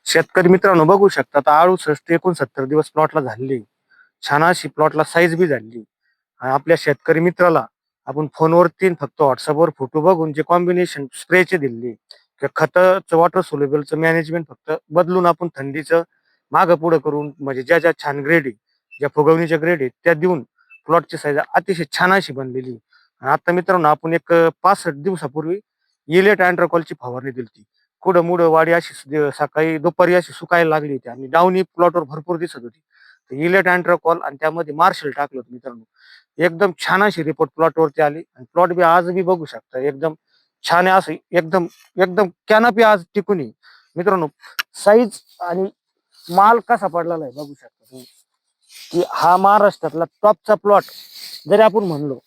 शेतकरी मित्रांनो बघू शकता, आता 68-69 प्लॉटला झालेली. छान अशी प्लॉटला साईज बी झालेली. आणि आपल्या शेतकरी मित्राला आपण फोनवरती फक्त व्हॉट्सअपवर फोटो बघून जे कॉम्बिनेशन स्प्रेचे दिले किंवा खताचं वॉटर सोल्युबलचं मॅनेजमेंट फक्त बदलून आपण थंडीचं मागं पुढं करून म्हणजे ज्या ज्या छान ग्रेड आहे, ज्या फुगवणीच्या ग्रेड आहेत त्या देऊन प्लॉटची साईज अतिशय छान अशी बनलेली आहे. आणि आता मित्रांनो आपण एक 65 दिवसापूर्वी इलेट अँट्राकॉलची फवारणी दिली. कुठं मुडं वाडी अशी सकाळी दुपारी अशी सुकायला लागली होती आणि डावणी प्लॉटवर भरपूर दिसत होती. इलेट अँट्राकॉल आणि त्यामध्ये मार्शल टाकलं होतं मित्रांनो. एकदम छान अशी रिपोर्ट प्लॉटवरती आली आणि प्लॉट बी आज बी बघू शकता एकदम छान आहे असं एकदम एकदम कॅनपी आज टिकून आहे. मित्रांनो साईज आणि माल कसा पडलेला आहे बघू शकता तुम्ही की हा महाराष्ट्रातला टॉपचा प्लॉट जरी आपण म्हणलो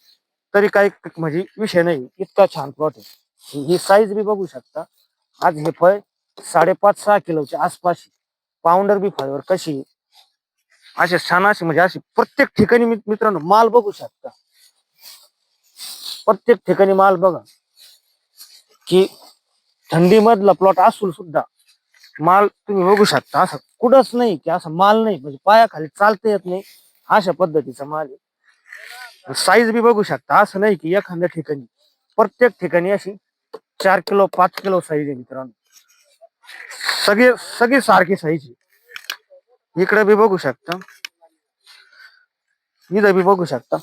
तरी काही म्हणजे विषय नाही, इतका छान प्लॉट आहे. ही साईज बी बघू शकता. आज हे फळ 5.5-6 किलोच्या आसपास पावडर बी फळवर कशी आहे. असे छान असे म्हणजे अशी प्रत्येक ठिकाणी मित्रांनो माल बघू शकता. प्रत्येक ठिकाणी माल बघा की थंडी मधला प्लॉट असून सुद्धा माल तुम्ही बघू शकता. असं कुठंच नाही की असं माल नाही म्हणजे पायाखाली चालता येत नाही अशा पद्धतीचा माल आहे. साईज बी बघू शकता. असं नाही की एखाद्या ठिकाणी, प्रत्येक ठिकाणी अशी 4 किलो 5 किलो साईज आहे मित्रांनो. सगळे सगळी सारखी साईज आहे. इकडे बी बघू शकता, इथं बी बघू शकता.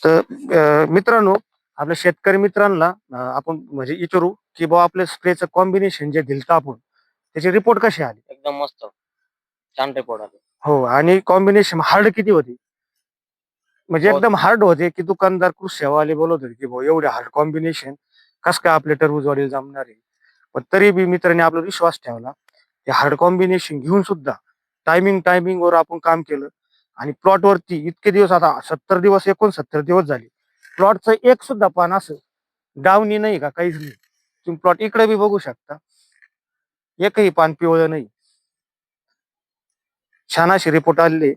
तर मित्रांनो आपल्या शेतकरी मित्रांना आपण म्हणजे विचारू की बाबा आपल्या स्प्रेचं कॉम्बिनेशन जे दिलत आपण त्याचे रिपोर्ट कसे आले. एकदम मस्त छान रिपोर्ट आले. हो, आणि कॉम्बिनेशन हार्ड किती होते म्हणजे बहुत. एकदम हार्ड होते की दुकानदार कृषी सेवाले बोलत होते की भाऊ एवढे हार्ड कॉम्बिनेशन कस काय आपल्या टरबूजवाडीला जमणार आहे. पण तरी बी मित्रांनी आपला विश्वास ठेवला. ते हार्ड कॉम्बिनेशन घेऊन सुद्धा टायमिंग वर आपण काम केलं आणि प्लॉट वरती इतके दिवस आता 70 दिवस 69 दिवस झाले प्लॉटचं एक सुद्धा पान असं डावणी नाही का काहीच नाही. तुम्ही प्लॉट इकडे बी बघू शकता, एकही पान पिवळं नाही. छान असे रिपोर्ट आलेले